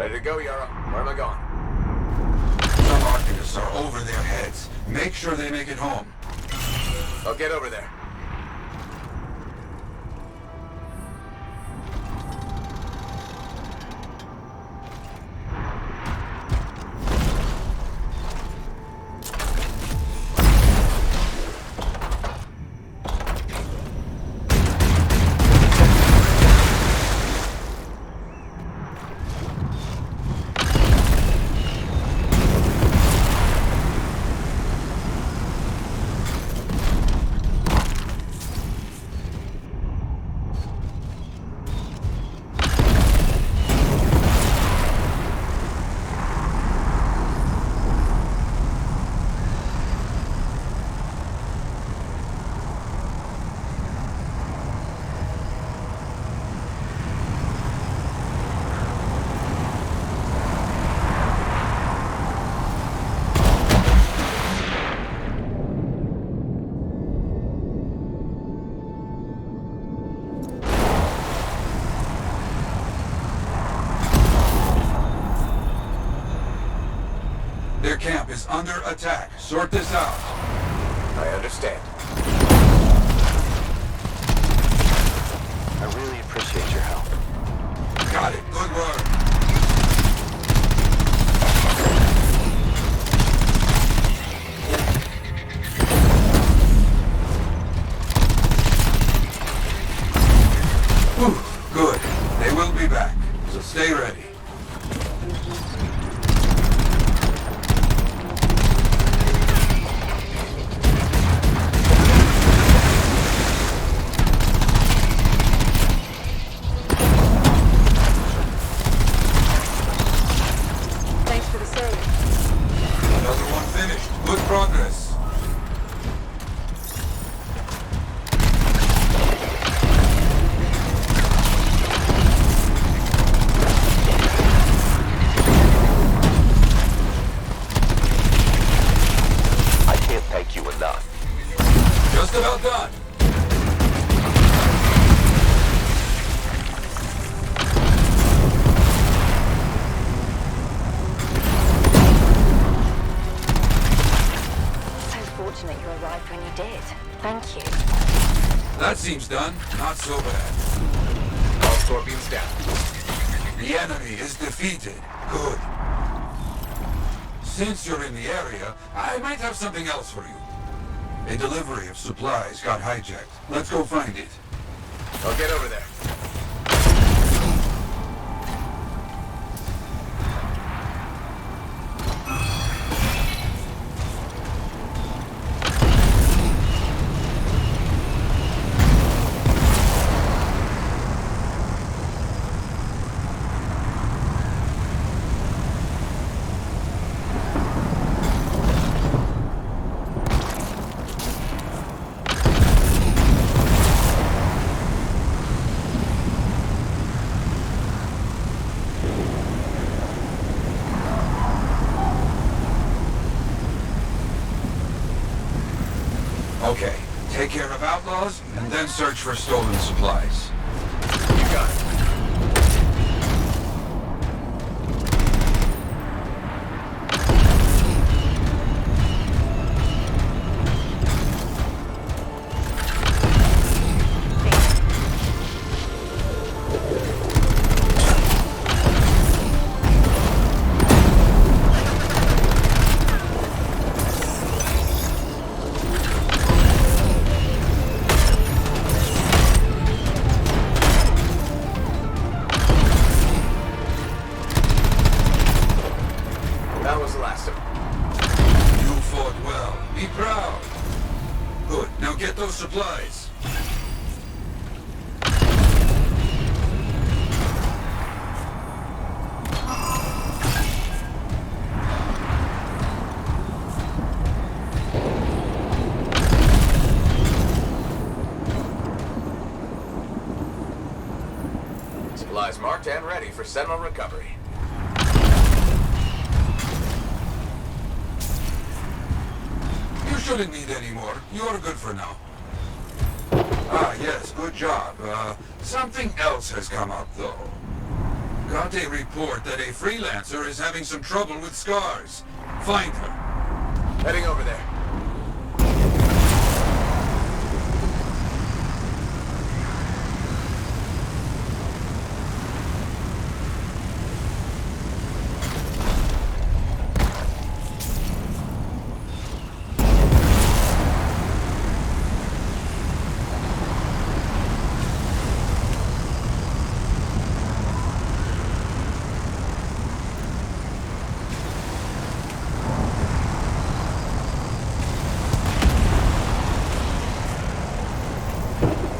Ready to go, Yara. Where am I going? Some Arcanists are over their heads. Make sure they make it home. I'll get over there. Their camp is under attack. Sort this out. I understand. I really appreciate your help. Got it. Good work. Whew, good. They will be back, so stay ready. Thanks for the save. Another one finished. Good progress. I can't thank you enough. Just about done. So fortunate you arrived when you did. Thank you. That seems done. Not so bad. All Scorpions down. The enemy is defeated. Good. Since you're in the area, I might have something else for you. A delivery of supplies got hijacked. Let's go find it. I'll get over there. Okay, take care of outlaws, and then search for stolen supplies. You got it. That was the last of them. You fought well. Be proud. Good. Now get those supplies. Supplies marked and ready for Sentinel recovery. You shouldn't need any more. You're good for now. Ah, yes, good job. Something else has come up, though. Got a report that a freelancer is having some trouble with scars. Find her. Heading over there.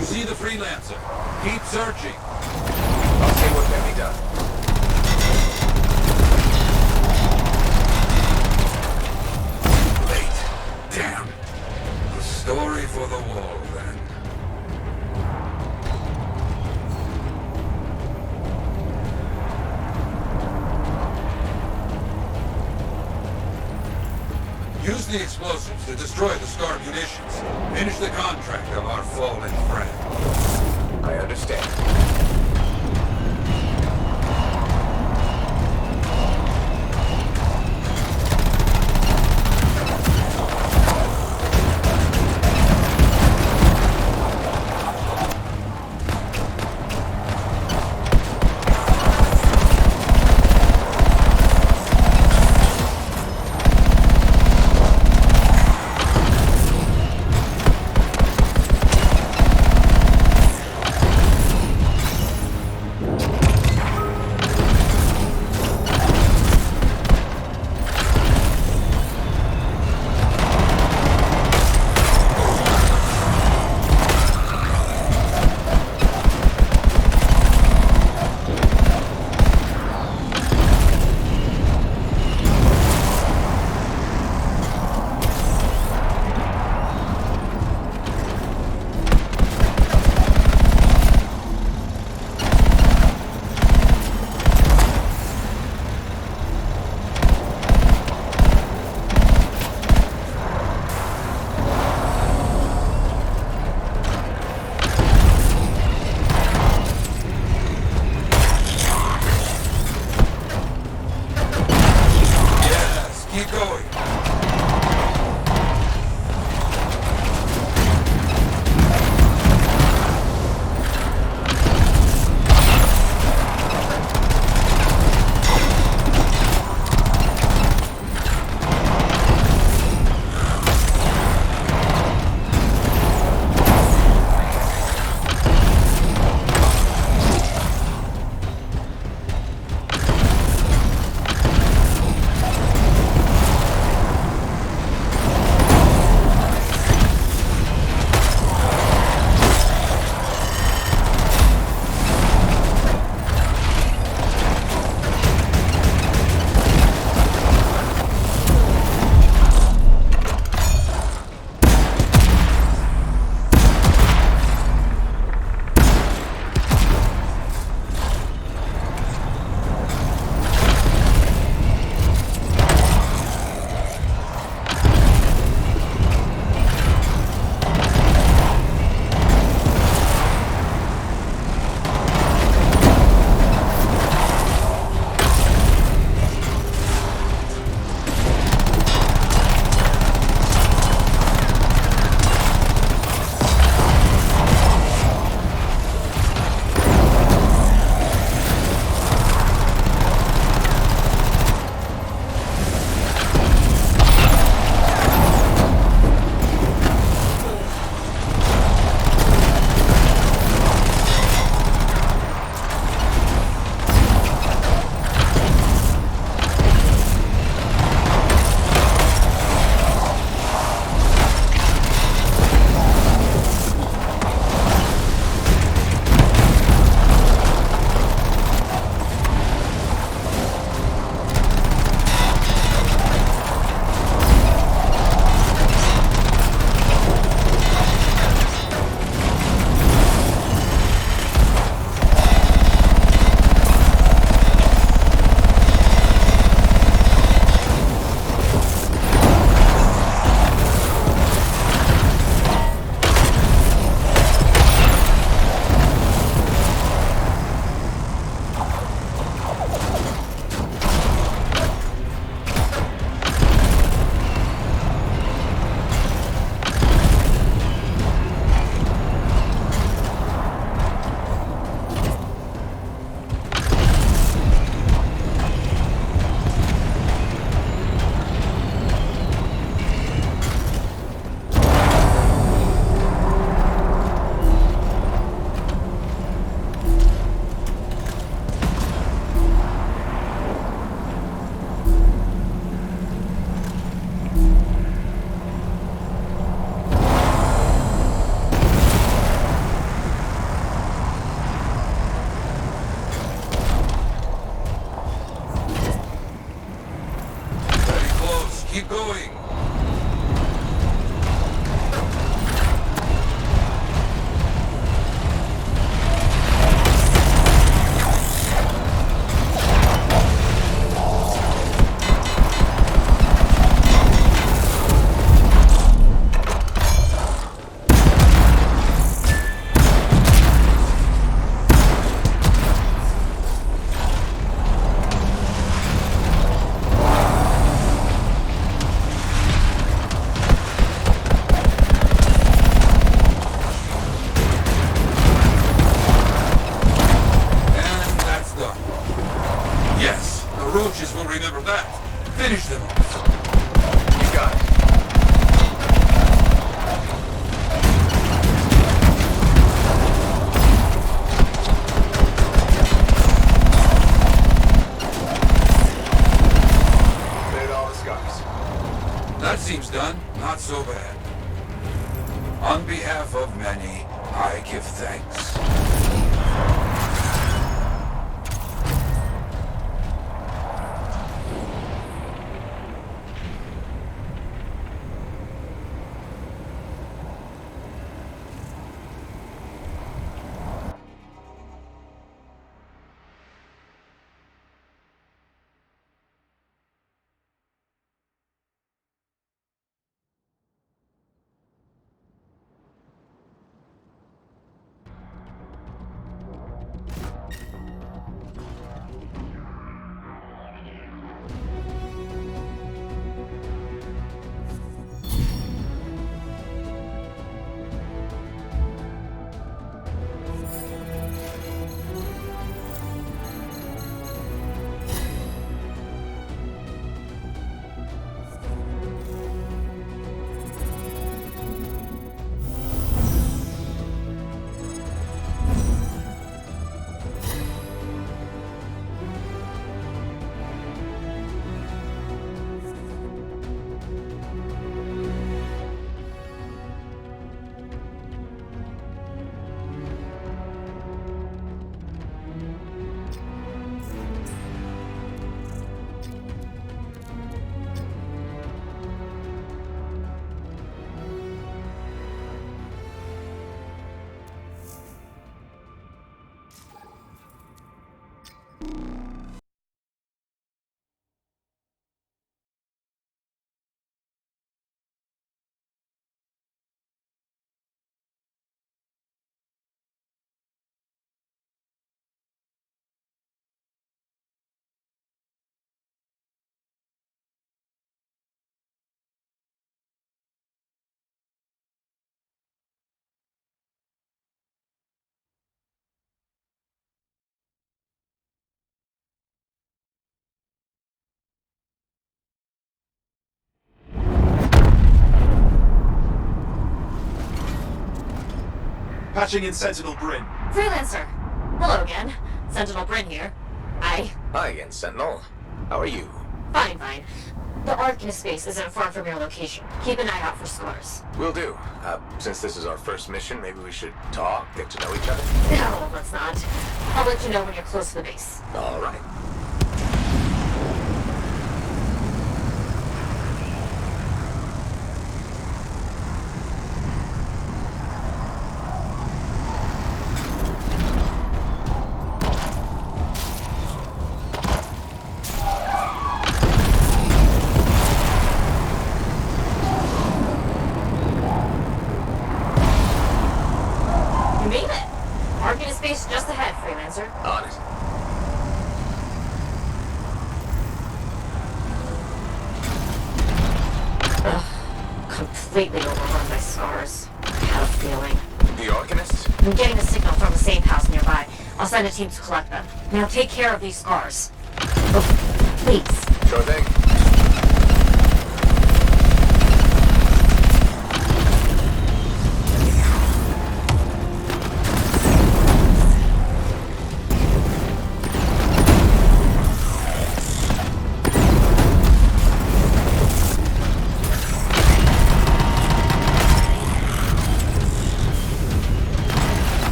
See the freelancer. Keep searching. I'll see what can be done. Late. Damn. A story for the wall, then. Use the explosives to destroy the scar munitions. Finish the contract of our fallen friend. I understand. roaches will remember that. Finish them off. You got it. Cleared all the scars. That seems done. Not so bad. On behalf of many, I give thanks. Patching in Sentinel Bryn. Freelancer! Hello again. Sentinel Bryn here. Hi again, Sentinel. How are you? Fine. The Ark in space isn't far from your location. Keep an eye out for scars. Will do. Since this is our first mission, maybe we should talk, get to know each other? No, let's not. I'll let you know when you're close to the base. All right. You made it! Ark in space just ahead, Freelancer. On it. Completely overrun by scars. I have a feeling. The Organist? I'm getting a signal from a safe house nearby. I'll send a team to collect them. Now take care of these scars. Oh, please. Sure thing.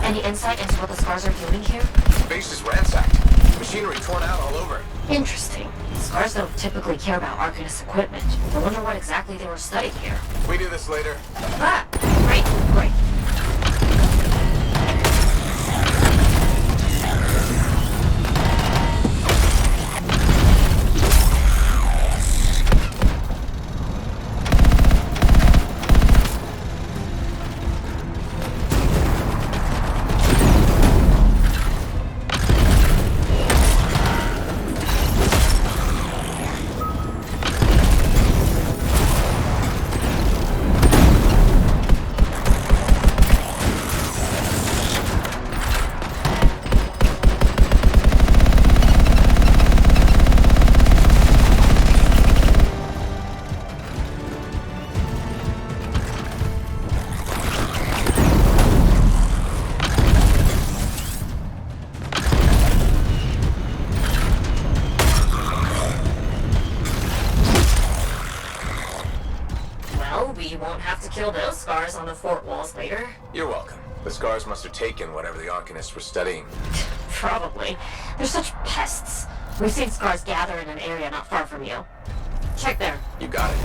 Any insight into what the scars are doing here? Base is ransacked. Machinery torn out all over. Interesting. Scars don't typically care about Arcanist equipment. I wonder what exactly they were studying here. We do this later. Ah, great. kill those scars on the fort walls later. You're welcome. The scars must have taken whatever the Arcanists were studying. Probably. They're such pests. We've seen scars gather in an area not far from you. Check there. You got it.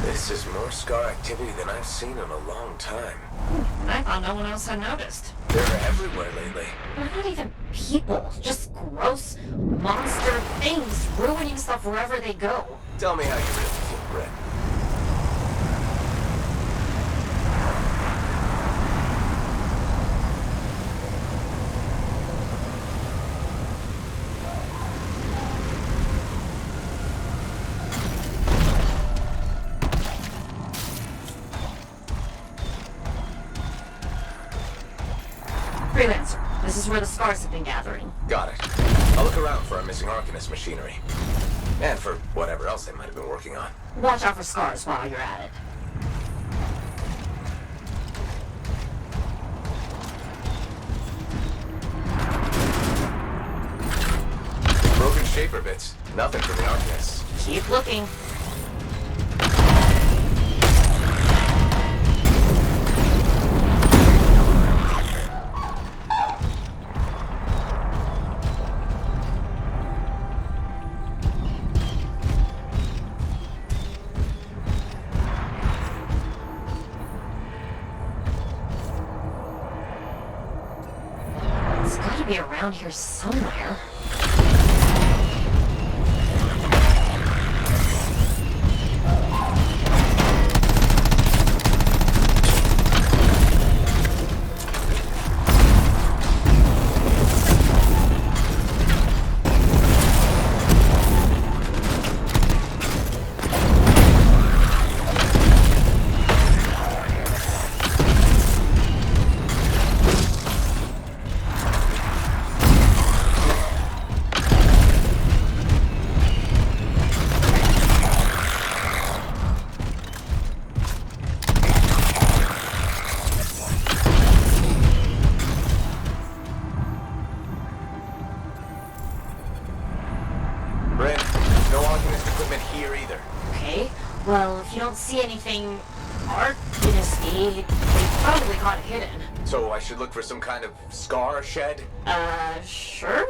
This is more scar activity than I've seen in a long time. I thought no one else had noticed. They're everywhere lately. They're not even people. Just gross monster things ruining stuff wherever they go. Tell me how you really feel, Brett. Freelancer, this is where the scars have been gathering. Got it. I'll look around for our missing Arcanist machinery. And for whatever else they might have been working on. Watch out for scars while you're at it. Broken shaper bits. Nothing from the Arcanists. Keep looking. It's gotta be around here somewhere. Brent, no Arcanist equipment here either. Okay, well, if you don't see anything Arcanist-y, they probably got it hidden. So I should look for some kind of scar shed? Sure?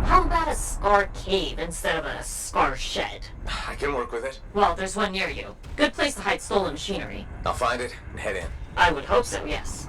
How about a scar cave instead of a scar shed? I can work with it. Well, there's one near you. Good place to hide stolen machinery. I'll find it and head in. I would hope so, yes.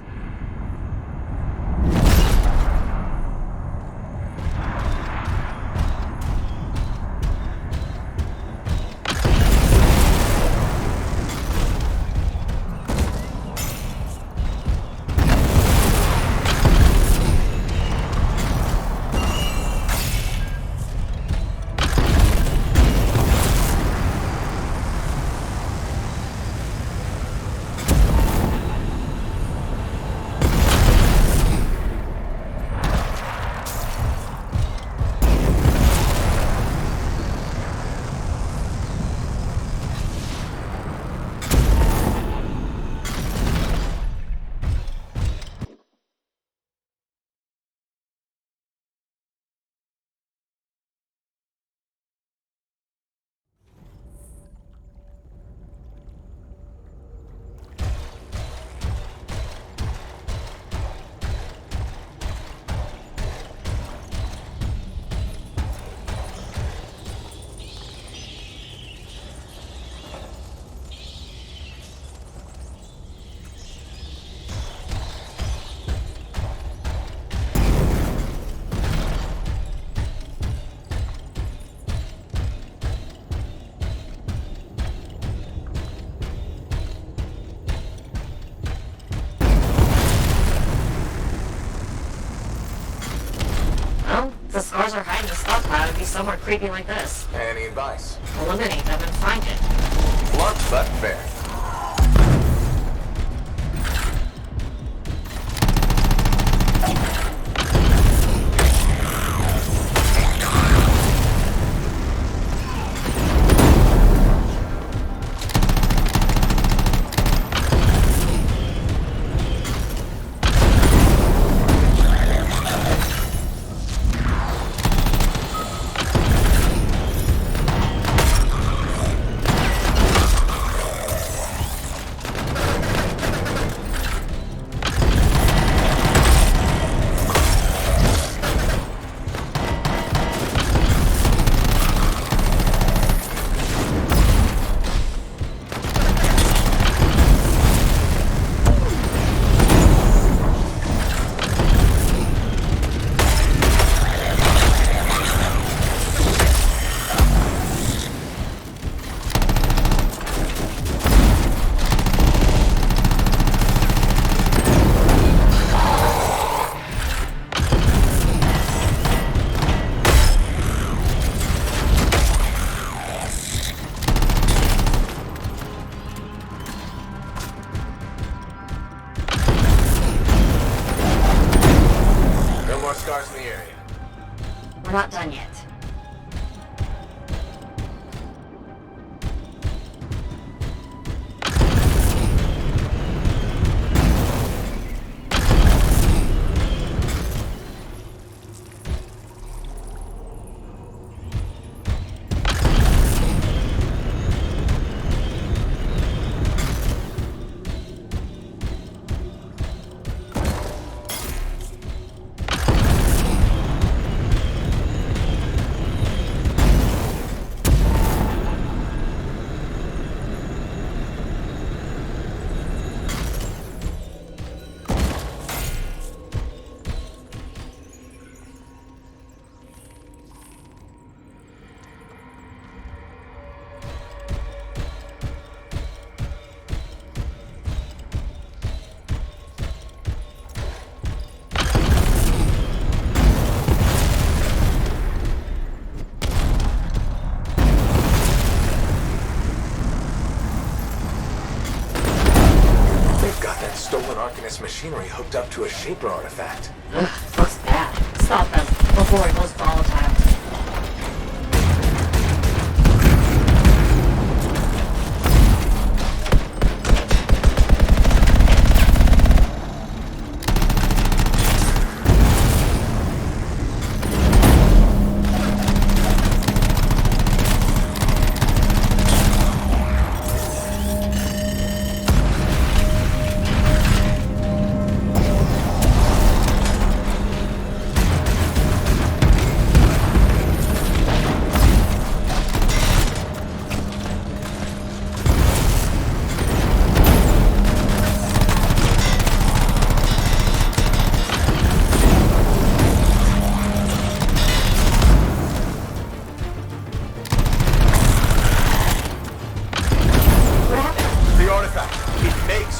the scars are hiding the stockpile, it'd be somewhere creepy like this. Any advice? Eliminate them and find it. Blunt but fair. Scars in the area. We're not done yet. Stolen Arcanist machinery hooked up to a Shaper artifact. Ugh, looks bad. Stop them before it goes volatile.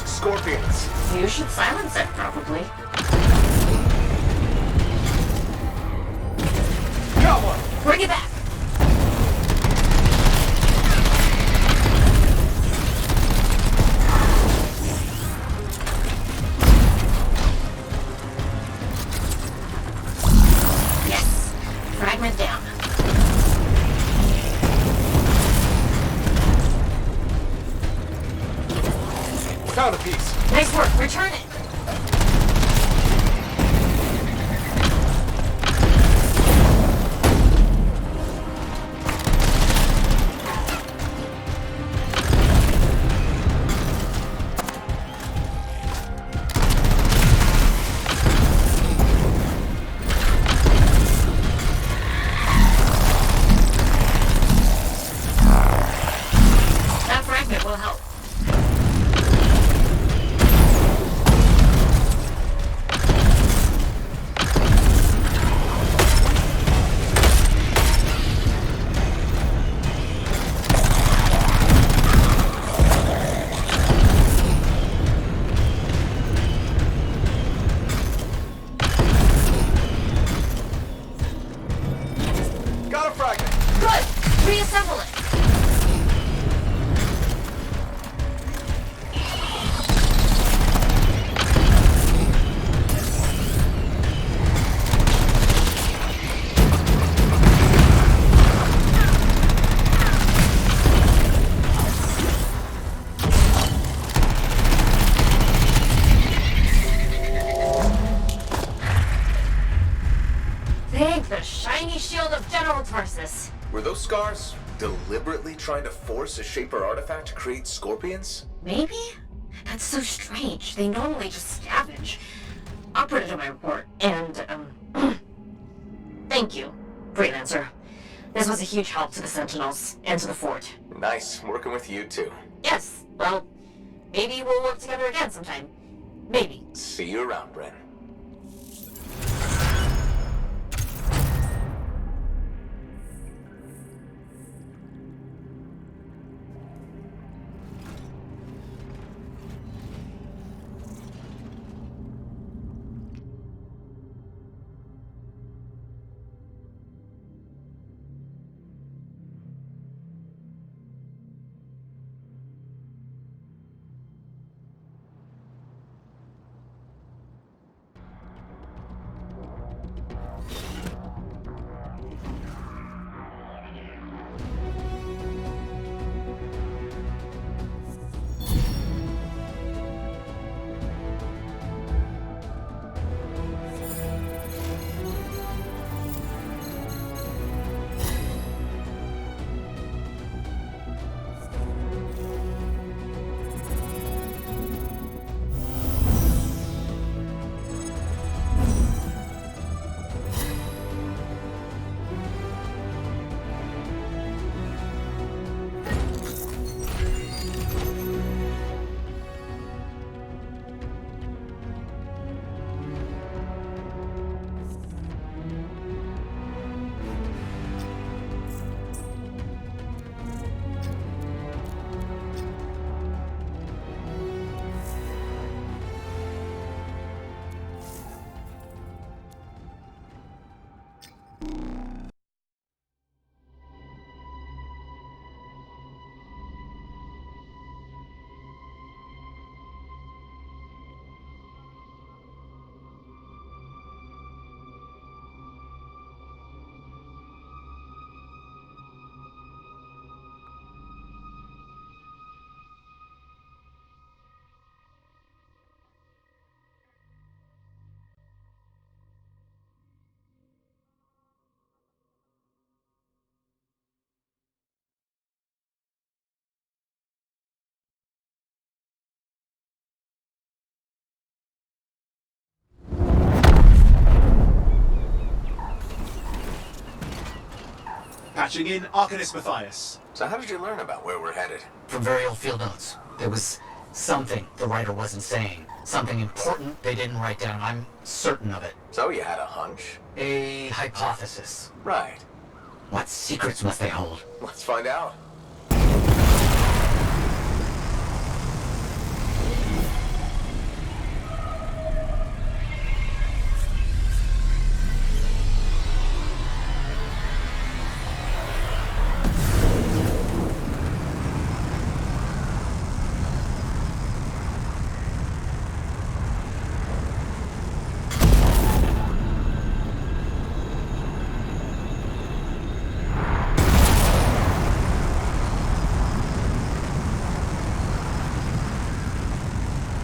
Scorpions. You should silence it, probably. Got one! Bring it back! Yes! Fragment down. Found a piece. Nice work. Return it. That fragment will help. the shiny shield of General Tarsus. Were those scars deliberately trying to force a Shaper artifact to create scorpions? Maybe? That's so strange. They normally just scavenge. I'll put it in my report. And, thank you, Freelancer. This was a huge help to the Sentinels and to the fort. Nice, working with you too. Yes, well, maybe we'll work together again sometime. Maybe. See you around, Bren. Patching in Arcanist Matthias. So how did you learn about where we're headed? From very old field notes. There was something the writer wasn't saying. Something important they didn't write down. I'm certain of it. So you had a hunch? A hypothesis. Right. What secrets must they hold? Let's find out.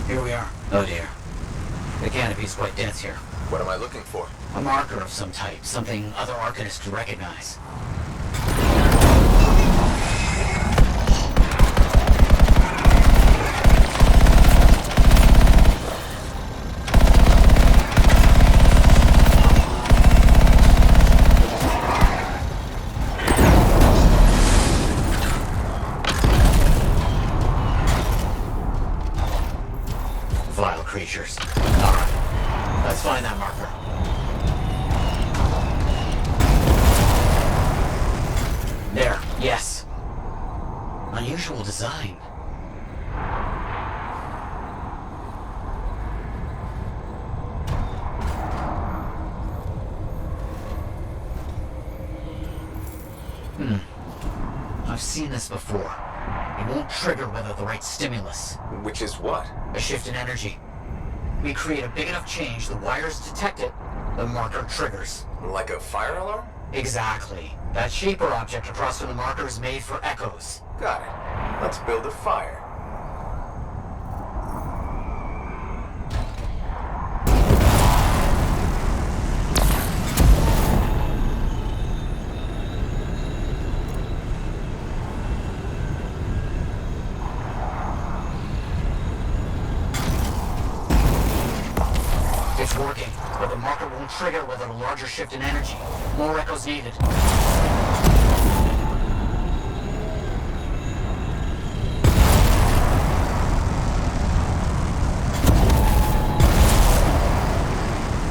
Here we are. Oh dear. The canopy's quite dense here. What am I looking for? A marker of some type. Something other Arcanists could recognize. Vile creatures. Alright. Let's find that marker. There. Yes. Unusual design. I've seen this before. It won't trigger without the right stimulus. Which is what? A shift in energy. We create a big enough change, the wires detect it, the marker triggers. Like a fire alarm? Exactly. That shaper object across from the marker is made for echoes. Got it. Let's build a fire. won't trigger without a larger shift in energy. More echoes needed.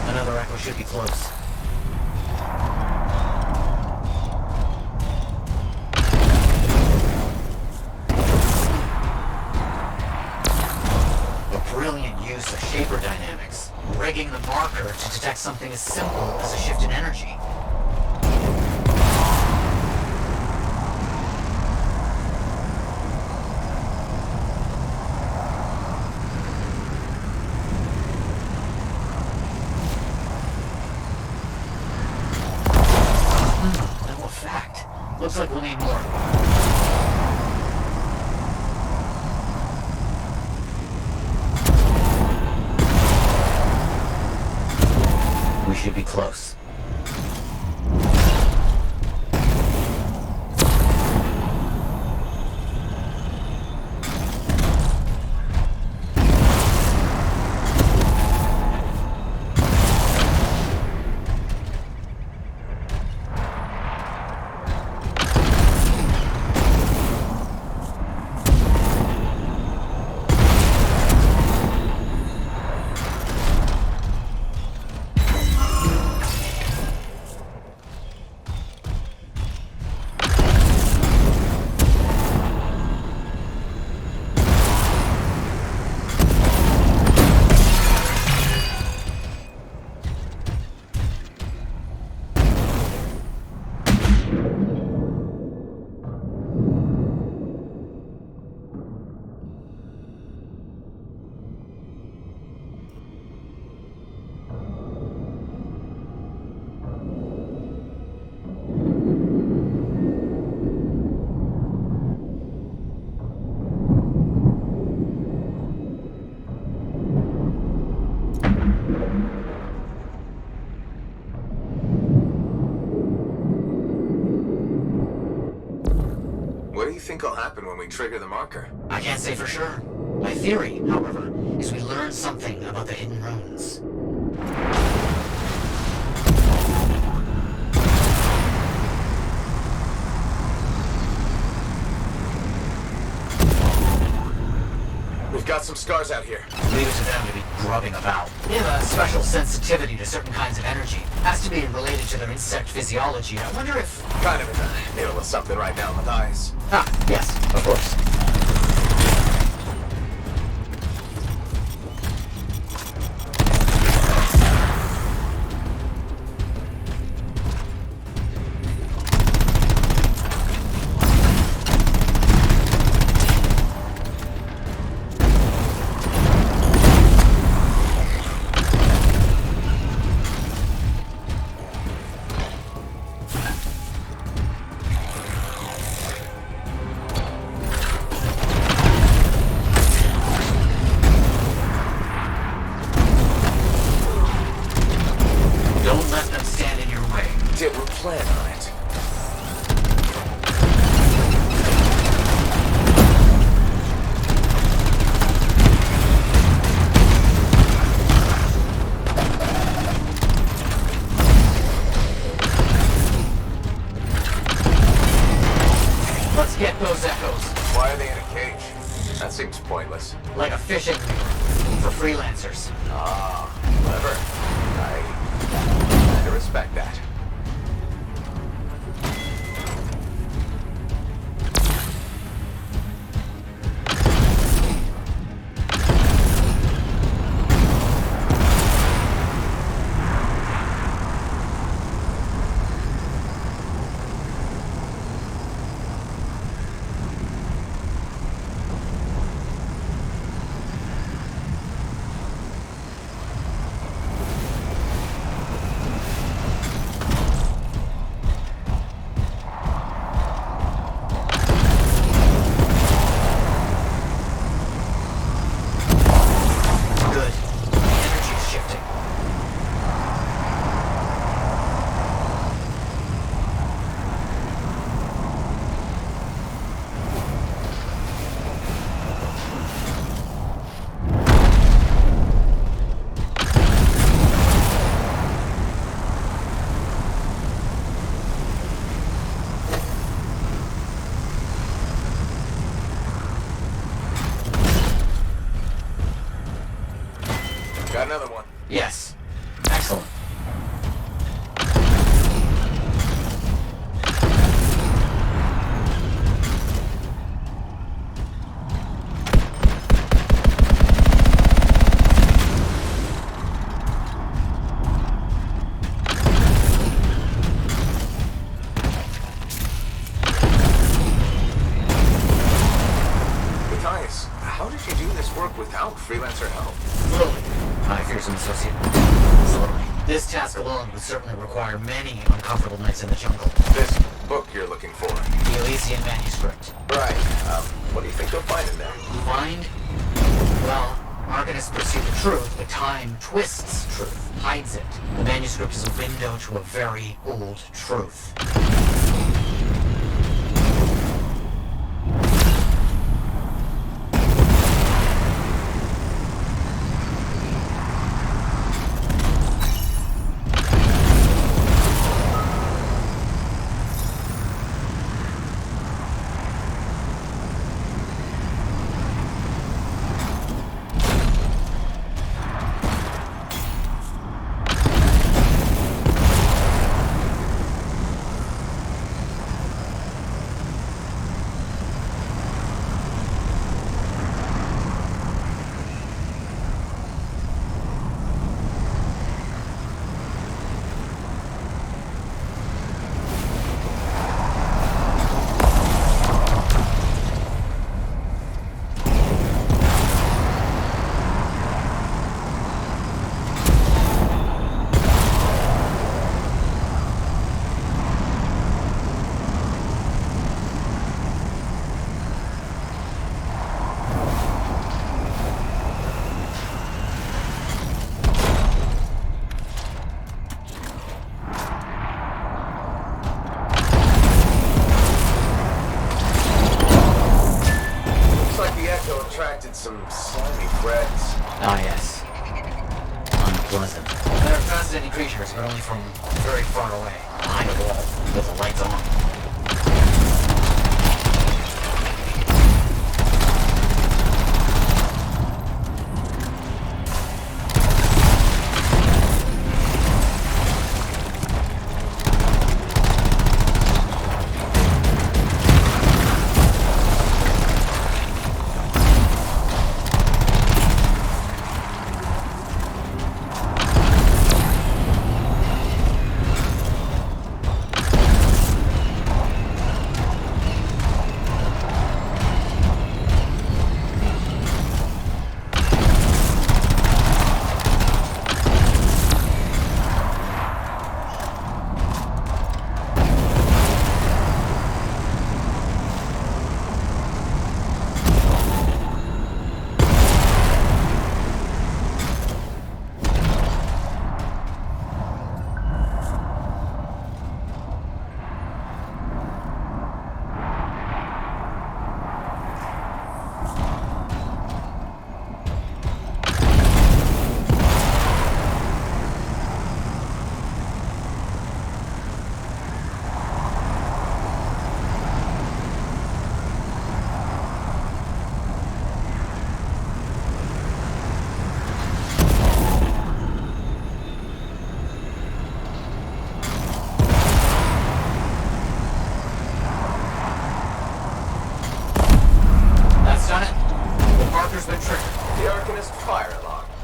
Another echo should be close. Brilliant use of shaper dynamics, rigging the marker to detect something as simple as a shift in energy. No effect. Looks like we'll need more. We should be close. What do you think will happen when we trigger the marker? I can't say for sure. My theory, however, is we learn something about the hidden runes. We've got some scars out here. Leave it to them to be grubbing about. They have a special sensitivity to certain kinds of energy. Has to be related to their insect physiology. I wonder if... Kind of in the middle of something right now in the thighs. Ah, yes, of course. Don't let them stand in your way. Didn't plan on it. Let's get those echoes. Why are they in a cage? That seems pointless. Like a fishing lure for freelancers. Ah, clever. I respect that. freelancer help. Slowly. I fear some associate. Slowly. This task alone would certainly require many uncomfortable nights in the jungle. This book you're looking for. The Elysian manuscript. Right. What do you think you'll find in there? Find? Well, Arcanists pursue the truth, but time twists truth, hides it. The manuscript is a window to a very old truth. Attracted some slimy threads. Ah, yes. Unpleasant. They're fascinating creatures, but only from very far away, behind a wall, with the lights on.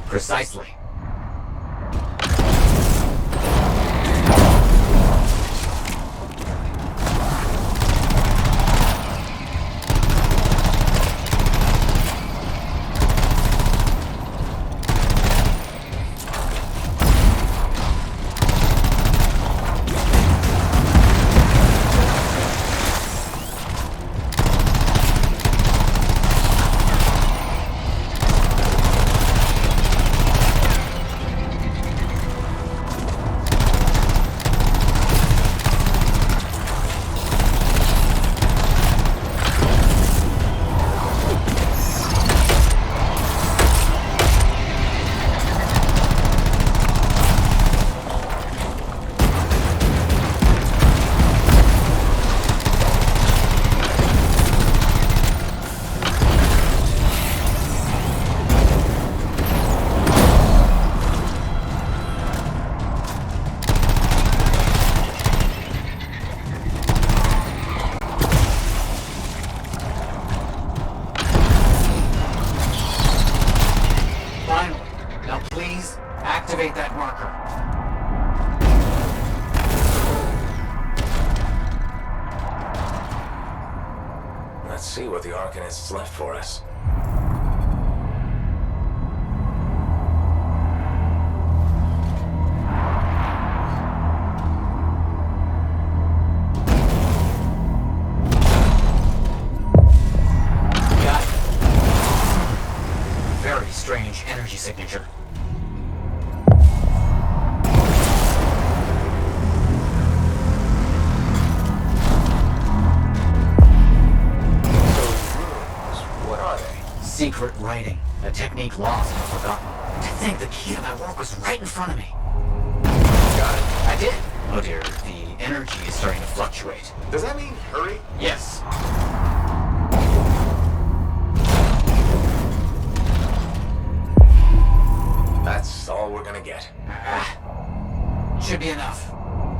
Precisely. Activate that marker. Let's see what the Arcanists left for us. secret writing. A technique lost and forgotten. To think the key to my work was right in front of me. Got it. I did. Oh dear, the energy is starting to fluctuate. Does that mean hurry? Yes. That's all we're gonna get. Should be enough.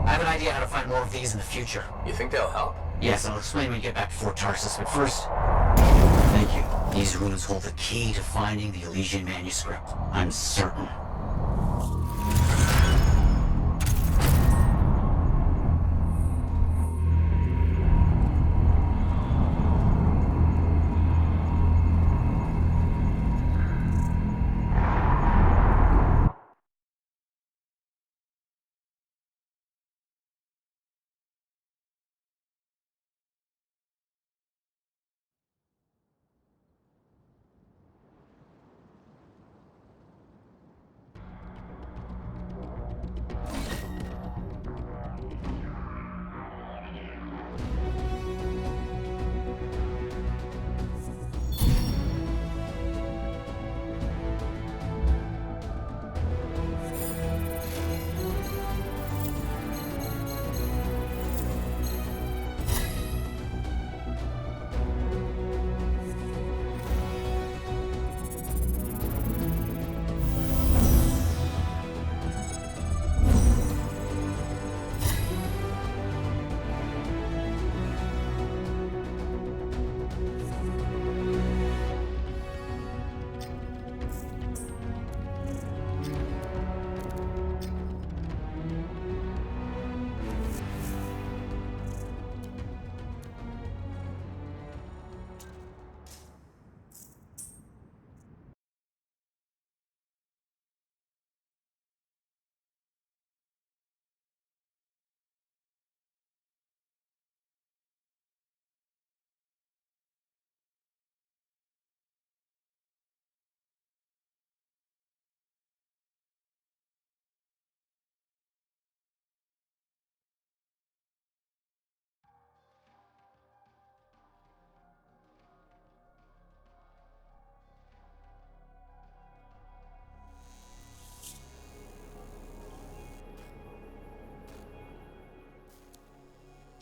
I have an idea how to find more of these in the future. You think they'll help? Yes, I'll explain when we get back to Fort Tarsus, but first... Thank you. These runes hold the key to finding the Elysian manuscript. I'm certain.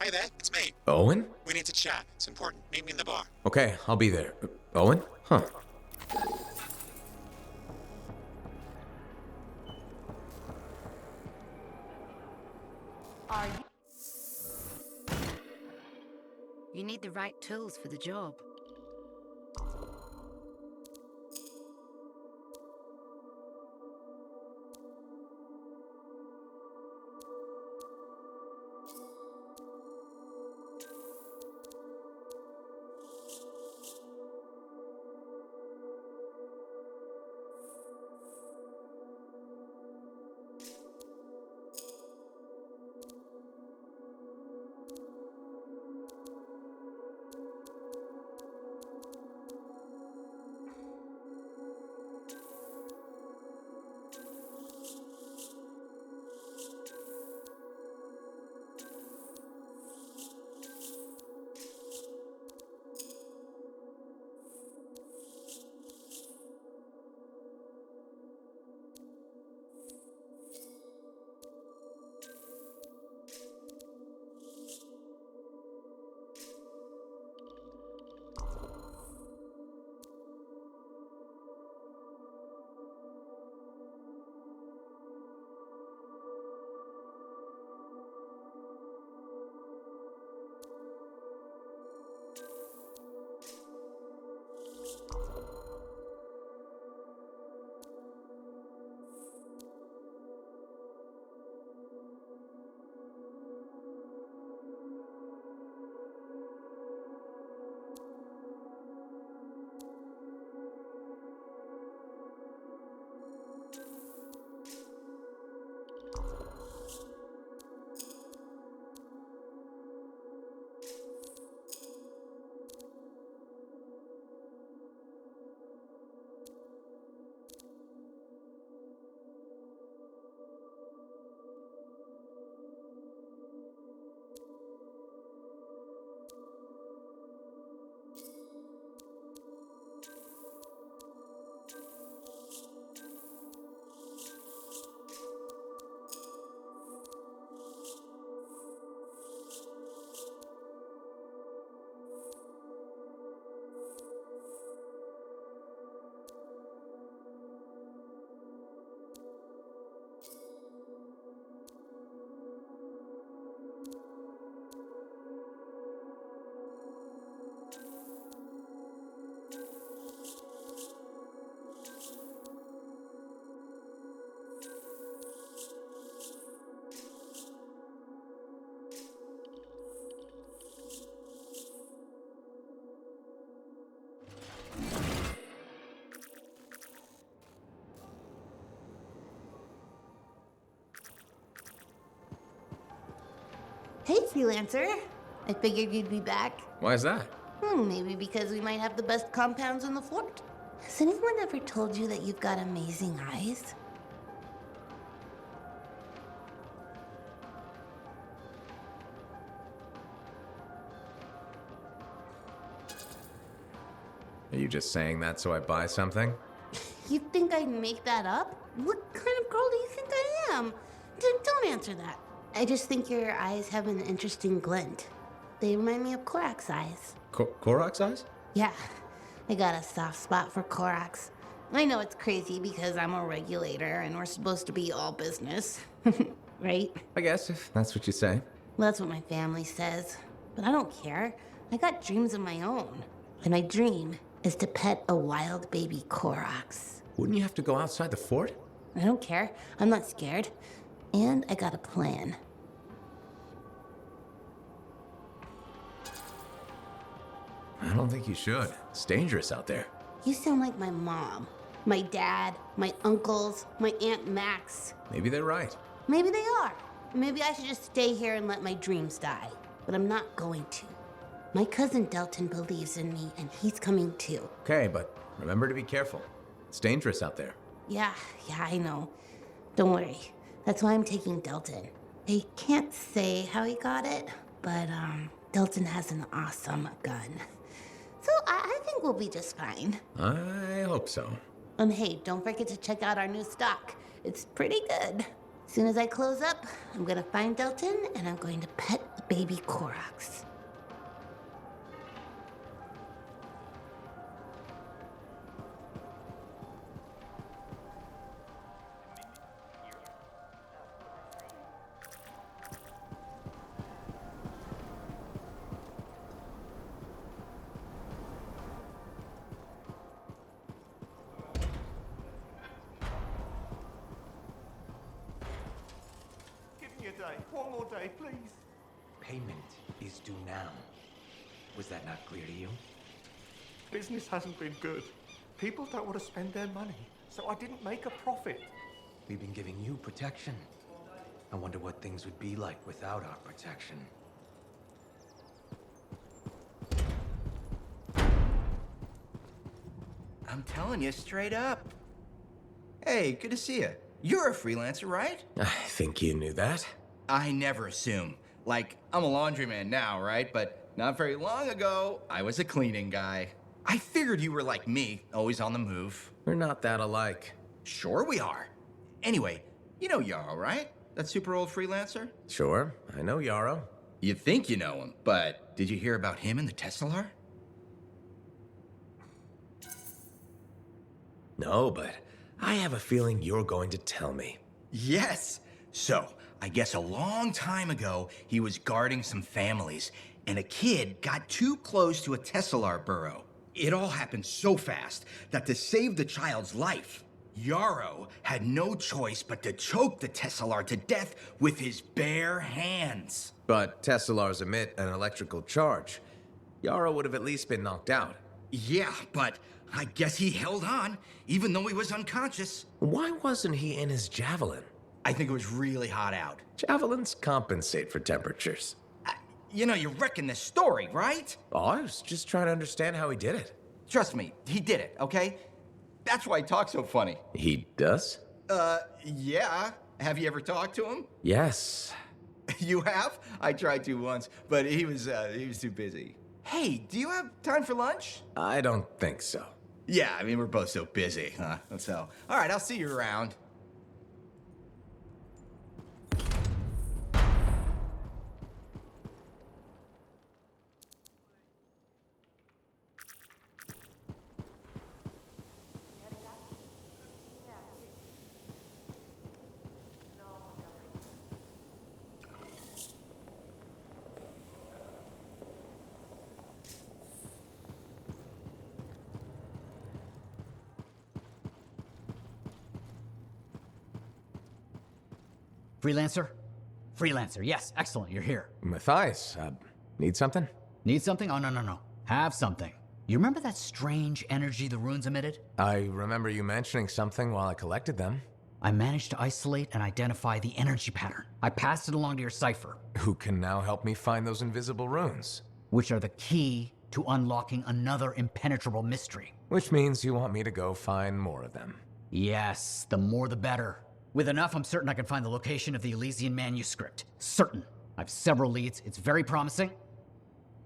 Hey there, it's me. Owen? We need to chat. It's important. Meet me in the bar. Okay, I'll be there. Owen? Huh. Are you? You need the right tools for the job. Hey, freelancer. I figured you'd be back. Why is that? Maybe because we might have the best compounds in the fort. Has anyone ever told you that you've got amazing eyes? Are you just saying that so I buy something? You think I'd make that up? What kind of girl do you think I am? Don't answer that. I just think your eyes have an interesting glint. They remind me of Korak's eyes. Korok's eyes? Yeah, I got a soft spot for Korak's. I know it's crazy because I'm a regulator and we're supposed to be all business. Right? I guess, if that's what you say. Well, that's what my family says. But I don't care. I got dreams of my own. And my dream is to pet a wild baby Korok's. Wouldn't you have to go outside the fort? I don't care. I'm not scared. And I got a plan. I don't think you should. It's dangerous out there. You sound like my mom, my dad, my uncles, my Aunt Max. Maybe they're right. Maybe they are. Maybe I should just stay here and let my dreams die. But I'm not going to. My cousin Delton believes in me, and he's coming too. Okay, but remember to be careful. It's dangerous out there. Yeah, I know. Don't worry. That's why I'm taking Delton. I can't say how he got it, but Delton has an awesome gun. So I think we'll be just fine. I hope so. Hey, don't forget to check out our new stock. It's pretty good. As soon as I close up, I'm gonna find Delton and I'm going to pet the baby Korok's. One more day, please. Payment is due now. Was that not clear to you? Business hasn't been good. People don't want to spend their money, so I didn't make a profit. We've been giving you protection. I wonder what things would be like without our protection. I'm telling you straight up. Hey, good to see you. You're a freelancer, right? I think you knew that. I never assume. Like, I'm a laundryman now, right? But not very long ago, I was a cleaning guy. I figured you were like me, always on the move. We're not that alike. Sure we are. Anyway, you know Yarrow, right? That super old freelancer? Sure, I know Yarrow. You think you know him, but did you hear about him and the Tesla? No, but I have a feeling you're going to tell me. Yes. So, I guess a long time ago, he was guarding some families, and a kid got too close to a Tesla burrow. It all happened so fast that to save the child's life, Yarrow had no choice but to choke the Tesla to death with his bare hands. But Teslars emit an electrical charge. Yarrow would have at least been knocked out. Yeah, but I guess he held on, even though he was unconscious. Why wasn't he in his javelin? I think it was really hot out. Javelins compensate for temperatures. You know, you're wrecking this story, right? Oh, I was just trying to understand how he did it. Trust me, he did it, okay? That's why he talks so funny. He does? Yeah. Have you ever talked to him? Yes. You have? I tried to once, but he was too busy. Hey, do you have time for lunch? I don't think so. Yeah, I mean, we're both so busy, huh? So, all right, I'll see you around. Freelancer? Freelancer, yes, excellent, you're here. Matthias, need something? Need something? Oh, no. Have something. You remember that strange energy the ruins emitted? I remember you mentioning something while I collected them. I managed to isolate and identify the energy pattern. I passed it along to your cipher. Who can now help me find those invisible runes? Which are the key to unlocking another impenetrable mystery. Which means you want me to go find more of them. Yes, the more the better. With enough, I'm certain I can find the location of the Elysian manuscript. Certain. I have several leads. It's very promising.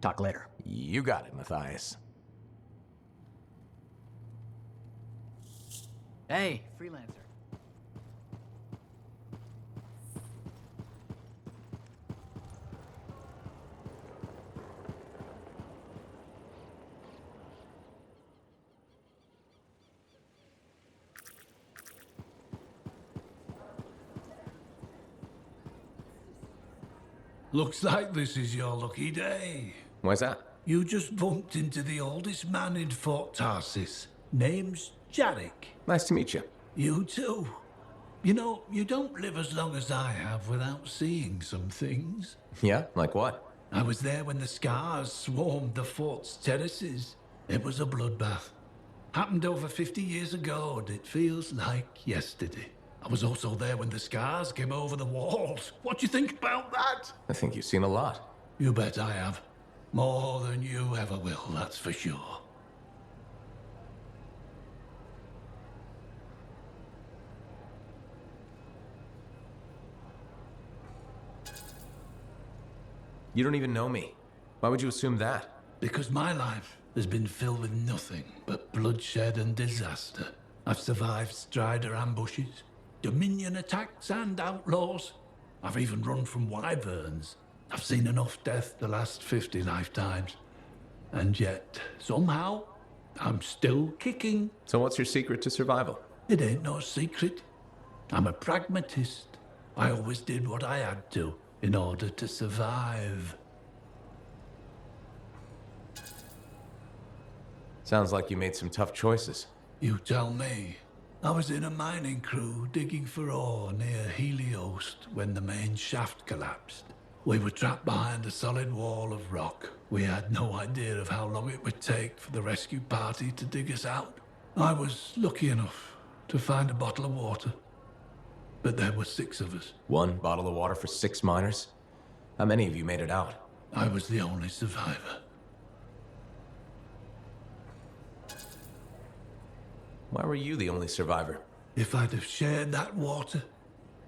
Talk later. You got it, Matthias. Hey, freelancer. Looks like this is your lucky day. Why's that? You just bumped into the oldest man in Fort Tarsis. Name's Jarek. Nice to meet you. You too. You know, you don't live as long as I have without seeing some things. Yeah? Like what? I was there when the scars swarmed the fort's terraces. It was a bloodbath. Happened over 50 years ago, and it feels like yesterday. I was also there when the scars came over the walls. What do you think about that? I think you've seen a lot. You bet I have. More than you ever will, that's for sure. You don't even know me. Why would you assume that? Because my life has been filled with nothing but bloodshed and disaster. I've survived Strider ambushes, Dominion attacks and outlaws. I've even run from wyverns. I've seen enough death to last 50 lifetimes. And yet, somehow, I'm still kicking. So what's your secret to survival? It ain't no secret. I'm a pragmatist. I always did what I had to in order to survive. Sounds like you made some tough choices. You tell me. I was in a mining crew digging for ore near Helios when the main shaft collapsed. We were trapped behind a solid wall of rock. We had no idea of how long it would take for the rescue party to dig us out. I was lucky enough to find a bottle of water. But there were 6 of us. 1 bottle of water for 6 miners? How many of you made it out? I was the only survivor. Why were you the only survivor? If I'd have shared that water,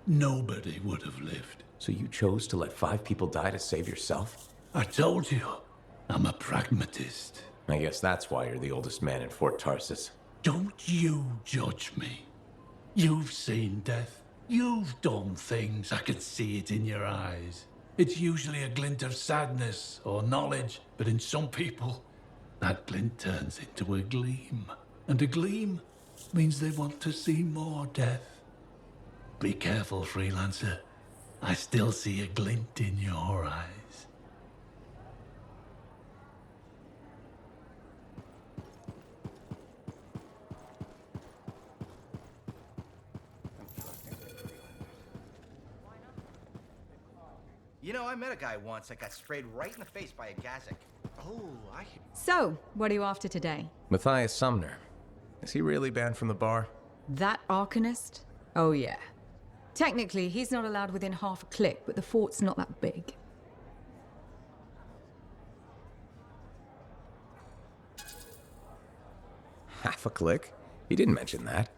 nobody would have lived. So you chose to let 5 people die to save yourself? I told you, I'm a pragmatist. I guess that's why you're the oldest man in Fort Tarsis. Don't you judge me. You've seen death. You've done things. I can see it in your eyes. It's usually a glint of sadness or knowledge, but in some people, that glint turns into a gleam. And a gleam means they want to see more death. Be careful, freelancer. I still see a glint in your eyes. You know, I met a guy once that got sprayed right in the face by a Gazak. Oh, So, what are you after today? Matthias Sumner. Is he really banned from the bar? That Arcanist? Oh yeah. Technically, he's not allowed within half a click, but the fort's not that big. Half a click? He didn't mention that.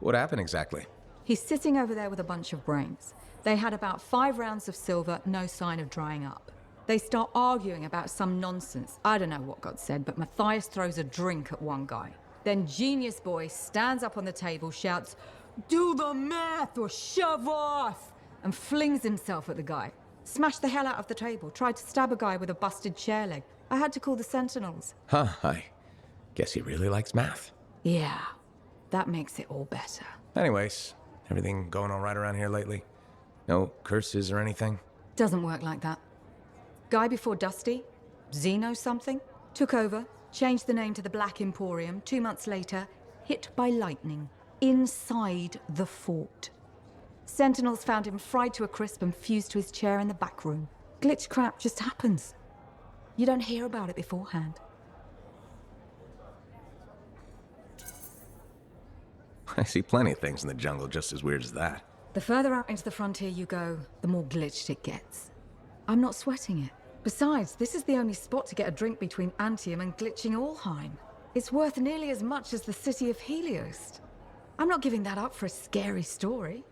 What happened exactly? He's sitting over there with a bunch of brains. They had about 5 rounds of silver, no sign of drying up. They start arguing about some nonsense. I don't know what got said, but Matthias throws a drink at one guy. Then Genius Boy stands up on the table, shouts, "Do the math or shove off!" and flings himself at the guy. Smashed the hell out of the table, tried to stab a guy with a busted chair leg. I had to call the Sentinels. Huh, I guess he really likes math. Yeah, that makes it all better. Anyways, everything going all right around here lately? No curses or anything? Doesn't work like that. Guy before Dusty, Xeno something, took over, changed the name to the Black Emporium. 2 months later, hit by lightning, inside the fort. Sentinels found him fried to a crisp and fused to his chair in the back room. Glitch crap just happens. You don't hear about it beforehand. I see plenty of things in the jungle just as weird as that. The further out into the frontier you go, the more glitched it gets. I'm not sweating it. Besides, this is the only spot to get a drink between Anthem and glitching Allheim. It's worth nearly as much as the city of Helios. I'm not giving that up for a scary story.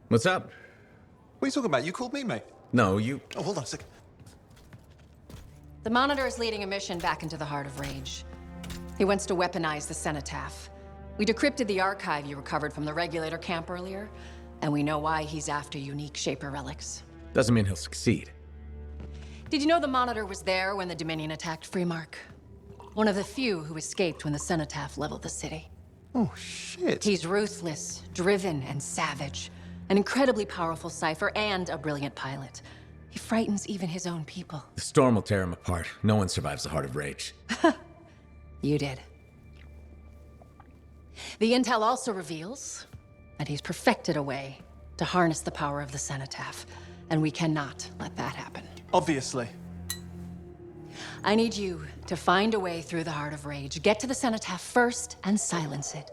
What's up? What are you talking about? You called me, mate. No, you... Oh, hold on a second. The Monitor is leading a mission back into the Heart of Rage. He wants to weaponize the Cenotaph. We decrypted the archive you recovered from the Regulator camp earlier, and we know why he's after unique Shaper relics. Doesn't mean he'll succeed. Did you know the Monitor was there when the Dominion attacked Freemark? One of the few who escaped when the Cenotaph leveled the city. Oh, shit. He's ruthless, driven, and savage. An incredibly powerful cipher and a brilliant pilot. He frightens even his own people. The storm will tear him apart. No one survives the Heart of Rage. You did. The intel also reveals that he's perfected a way to harness the power of the Cenotaph, and we cannot let that happen. Obviously. I need you to find a way through the Heart of Rage, get to the Cenotaph first, and silence it.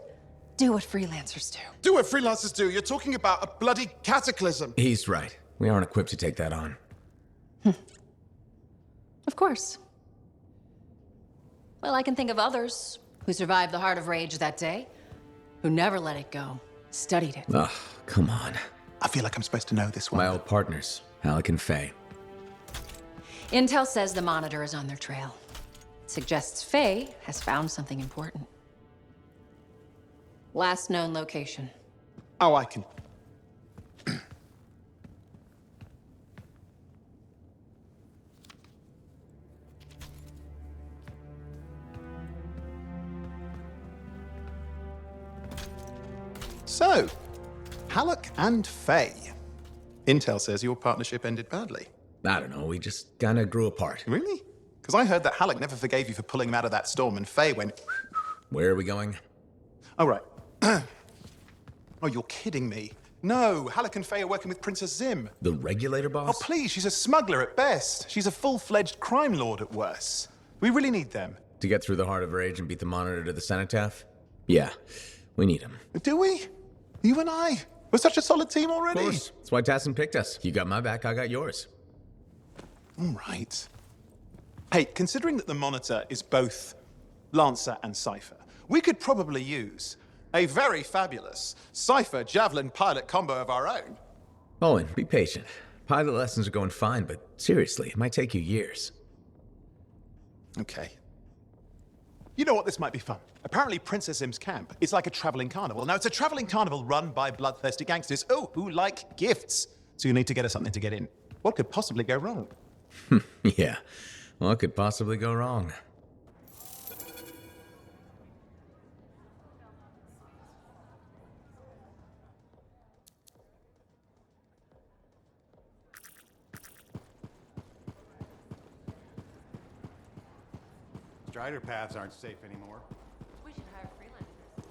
Do what freelancers do. Do what freelancers do? You're talking about a bloody cataclysm. He's right. We aren't equipped to take that on. Of course. Well, I can think of others who survived the Heart of Rage that day, who never let it go, studied it. Ugh, come on. I feel like I'm supposed to know this one. My old partners, Alec and Faye. Intel says the Monitor is on their trail. It suggests Faye has found something important. Last known location. Oh, I can... So, Halleck and Faye. Intel says your partnership ended badly. I don't know, we just kinda grew apart. Really? Because I heard that Halleck never forgave you for pulling him out of that storm, and Faye went... Where are we going? Oh, right. Oh, you're kidding me. No, Halleck and Faye are working with Princess Zim. The Regulator boss? Oh, please, she's a smuggler at best. She's a full-fledged crime lord at worst. We really need them. To get through the Heart of Rage and beat the Monitor to the Cenotaph? Yeah, we need him. Do we? You and I? We're such a solid team already. Of course. That's why Tassin picked us. You got my back, I got yours. All right. Hey, considering that the Monitor is both Lancer and Cypher, we could probably use a very fabulous Cypher Javelin pilot combo of our own. Owen, be patient. Pilot lessons are going fine, but seriously, it might take you years. Okay. You know what? This might be fun. Apparently, Princess Zim's camp is like a traveling carnival. Now, it's a traveling carnival run by bloodthirsty gangsters, who like gifts. So you need to get us something to get in. What could possibly go wrong? Yeah. What could possibly go wrong? Strider paths aren't safe anymore. We should hire freelancers.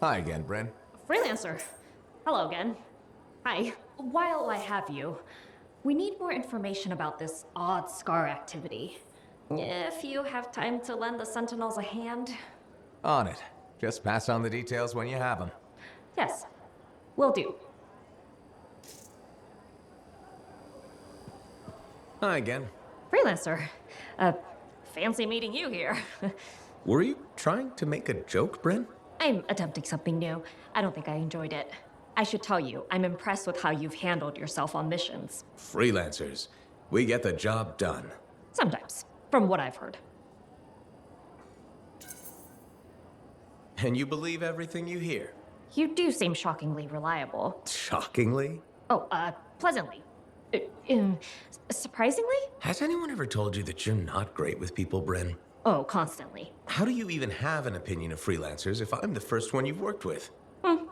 Hi again, Bren. Freelancer. Hello again. Hi. While I have you, we need more information about this odd scar activity. If you have time to lend the Sentinels a hand. On it. Just pass on the details when you have them. Yes, will do. Hi again. Freelancer. Fancy meeting you here. Were you trying to make a joke, Bren? I'm attempting something new. I don't think I enjoyed it. I should tell you, I'm impressed with how you've handled yourself on missions. Freelancers. We get the job done. Sometimes, from what I've heard. And you believe everything you hear? You do seem shockingly reliable. Shockingly? Oh, pleasantly. Surprisingly? Has anyone ever told you that you're not great with people, Bren? Oh, constantly. How do you even have an opinion of freelancers if I'm the first one you've worked with? From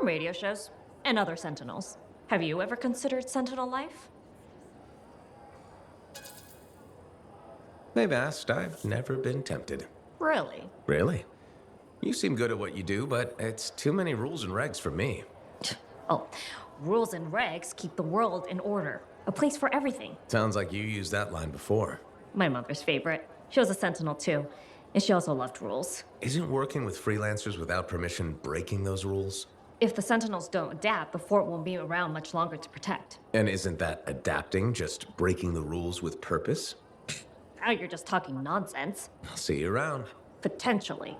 radio shows and other Sentinels. Have you ever considered Sentinel life? They've asked. I've never been tempted. Really? Really? You seem good at what you do, but it's too many rules and regs for me. Oh, rules and regs keep the world in order. A place for everything. Sounds like you used that line before. My mother's favorite. She was a Sentinel too, and she also loved rules. Isn't working with freelancers without permission breaking those rules? If the Sentinels don't adapt, the fort won't be around much longer to protect. And isn't that adapting just breaking the rules with purpose? Now you're just talking nonsense. I'll see you around. Potentially.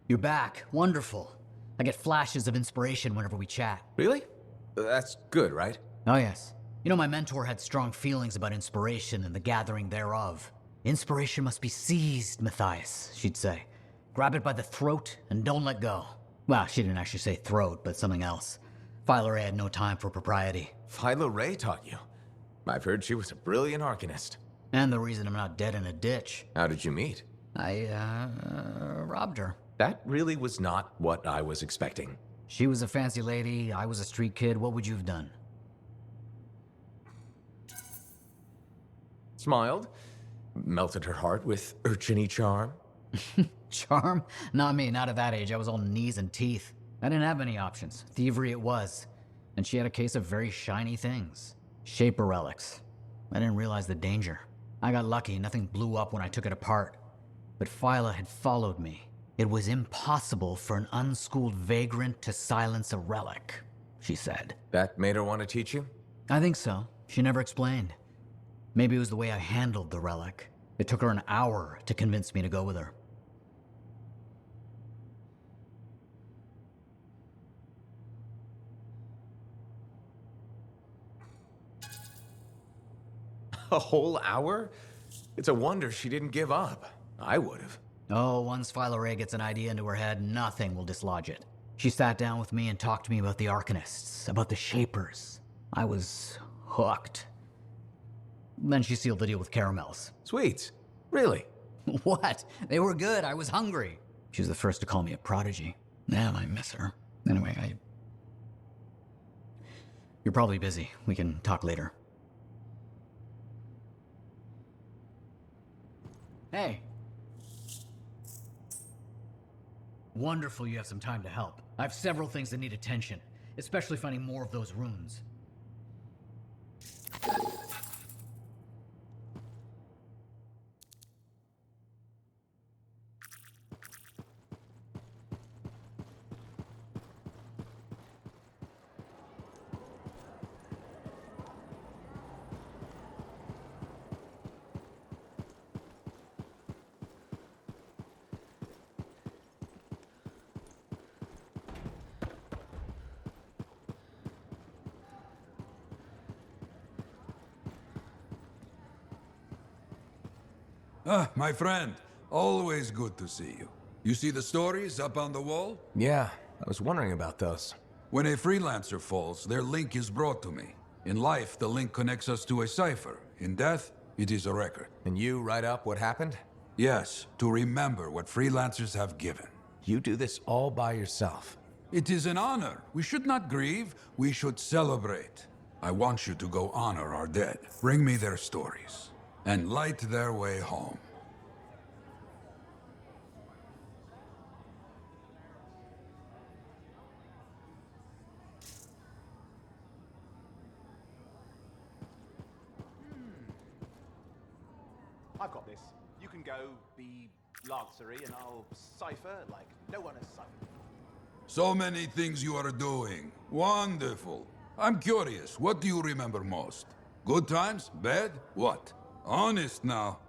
You're back. Wonderful. I get flashes of inspiration whenever we chat. Really? That's good, right? Oh, yes. You know, my mentor had strong feelings about inspiration and the gathering thereof. Inspiration must be seized, Matthias, she'd say. Grab it by the throat and don't let go. Well, she didn't actually say throat, but something else. Philo Ray had no time for propriety. Philo Ray taught you? I've heard she was a brilliant arcanist. And the reason I'm not dead in a ditch. How did you meet? I, robbed her. That really was not what I was expecting. She was a fancy lady, I was a street kid. What would you have done? Smiled, melted her heart with urchin-y charm. Charm? Not me, not at that age. I was all knees and teeth. I didn't have many options. Thievery it was. And she had a case of very shiny things. Shaper relics. I didn't realize the danger. I got lucky, nothing blew up when I took it apart. But Phyla had followed me. It was impossible for an unschooled vagrant to silence a relic, she said. That made her want to teach you? I think so. She never explained. Maybe it was the way I handled the relic. It took her an hour to convince me to go with her. A whole hour? It's a wonder she didn't give up. I would have. Oh, once Philo Ray gets an idea into her head, nothing will dislodge it. She sat down with me and talked to me about the Arcanists, about the Shapers. I was hooked. Then she sealed the deal with caramels. Sweets? Really? What? They were good. I was hungry. She was the first to call me a prodigy. Damn, I miss her. Anyway, You're probably busy. We can talk later. Hey. Wonderful you have some time to help. I have several things that need attention, especially finding more of those runes. Ah, my friend. Always good to see you. You see the stories up on the wall? Yeah, I was wondering about those. When a freelancer falls, their link is brought to me. In life, the link connects us to a cipher. In death, it is a record. And you write up what happened? Yes, to remember what freelancers have given. You do this all by yourself. It is an honor. We should not grieve, we should celebrate. I want you to go honor our dead. Bring me their stories, and light their way home. I've got this. You can go be Lancery and I'll cipher like no one has ciphered. So many things you are doing. Wonderful. I'm curious, what do you remember most? Good times? Bad? What? Honest now.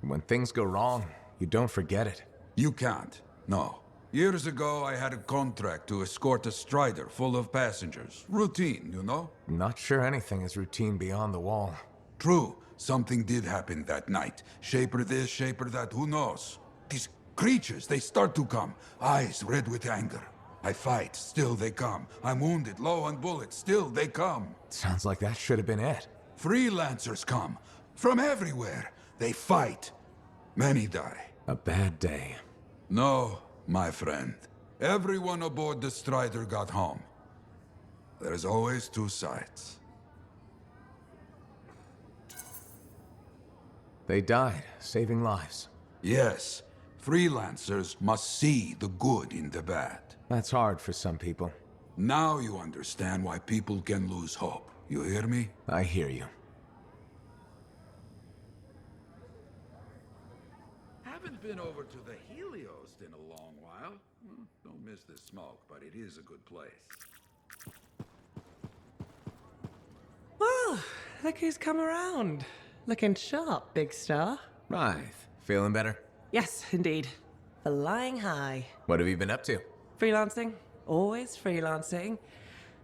When things go wrong, you don't forget it. You can't. No. Years ago, I had a contract to escort a Strider full of passengers. Routine, you know? Not sure anything is routine beyond the wall. True. Something did happen that night. Shaper this, shaper that, who knows? These creatures, they start to come. Eyes red with anger. I fight, still they come. I'm wounded, low on bullets, still they come. Sounds like that should have been it. Freelancers come. From everywhere. They fight. Many die. A bad day. No, my friend. Everyone aboard the Strider got home. There's always two sides. They died, saving lives. Yes. Freelancers must see the good in the bad. That's hard for some people. Now you understand why people can lose hope. You hear me? I hear you. Haven't been over to the Helios in a long while. Don't miss the smoke, but it is a good place. Well, look who's come around. Looking sharp, big star. Right. Feeling better? Yes, indeed. Flying high. What have you been up to? Freelancing. Always freelancing.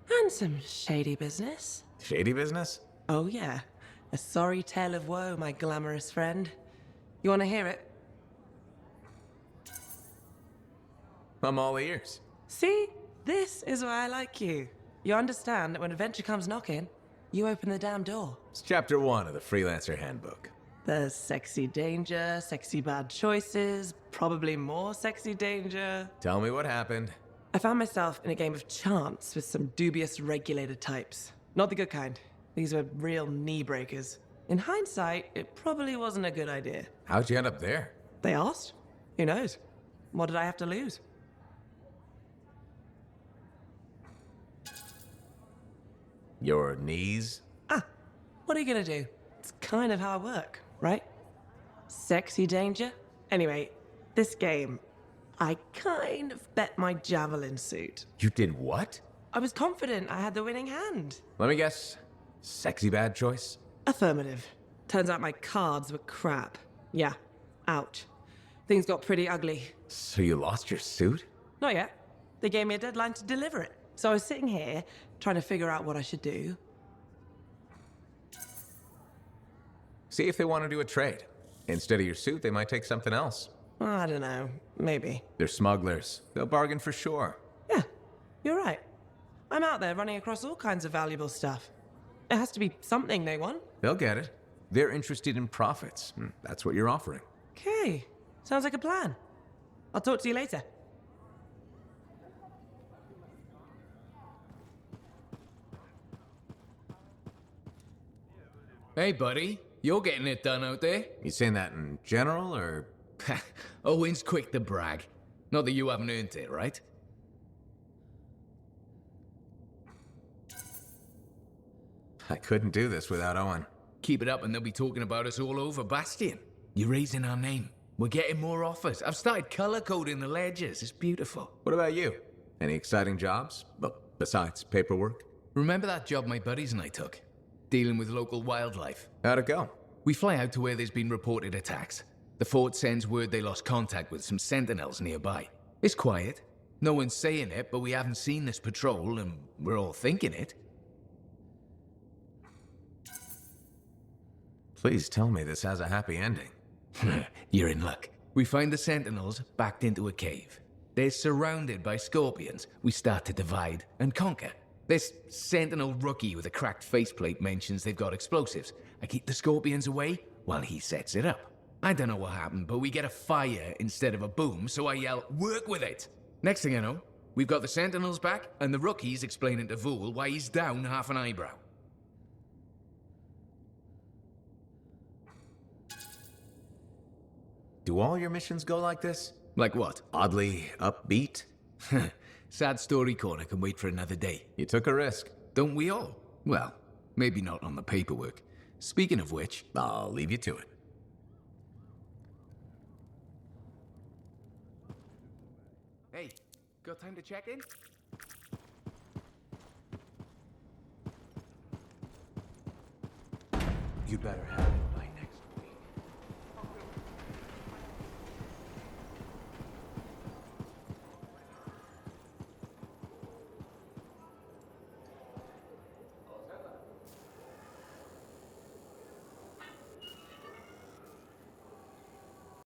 And some shady business. Shady business? Oh, yeah. A sorry tale of woe, my glamorous friend. You want to hear it? I'm all ears. See? This is why I like you. You understand that when adventure comes knocking, you open the damn door. It's chapter 1 of the Freelancer Handbook. There's sexy danger, sexy bad choices, probably more sexy danger. Tell me what happened. I found myself in a game of chance with some dubious regulator types. Not the good kind. These were real knee breakers. In hindsight, it probably wasn't a good idea. How'd you end up there? They asked. Who knows? What did I have to lose? Your knees? What are you gonna do? It's kind of how I work, right? Sexy danger? Anyway, this game, I kind of bet my javelin suit. You did what? I was confident I had the winning hand. Let me guess. Sexy bad choice? Affirmative. Turns out my cards were crap. Yeah, ouch. Things got pretty ugly. So you lost your suit? Not yet. They gave me a deadline to deliver it. So I was sitting here, trying to figure out what I should do. See if they want to do a trade. Instead of your suit, they might take something else. I don't know. Maybe. They're smugglers. They'll bargain for sure. Yeah, you're right. I'm out there running across all kinds of valuable stuff. It has to be something they want. They'll get it. They're interested in profits. That's what you're offering. Okay. Sounds like a plan. I'll talk to you later. Hey, buddy. You're getting it done out there. You saying that in general, or...? Owen's quick to brag. Not that you haven't earned it, right? I couldn't do this without Owen. Keep it up and they'll be talking about us all over Bastion. You're raising our name. We're getting more offers. I've started color coding the ledgers. It's beautiful. What about you? Any exciting jobs? Well, besides paperwork? Remember that job my buddies and I took? Dealing with local wildlife. How'd it go? We fly out to where there's been reported attacks. The fort sends word they lost contact with some sentinels nearby. It's quiet. No one's saying it, but we haven't seen this patrol, and we're all thinking it. Please tell me this has a happy ending. You're in luck. We find the sentinels backed into a cave. They're surrounded by scorpions. We start to divide and conquer. This sentinel rookie with a cracked faceplate mentions they've got explosives. I keep the scorpions away while he sets it up. I don't know what happened, but we get a fire instead of a boom, so I yell, "Work with it!" Next thing I know, we've got the sentinels back, and the rookie's explaining to Vool why he's down half an eyebrow. Do all your missions go like this? Like what? Oddly upbeat? Sad story corner can wait for another day. You took a risk. Don't we all? Well, maybe not on the paperwork. Speaking of which, I'll leave you to it. Hey, got time to check in? You better have it.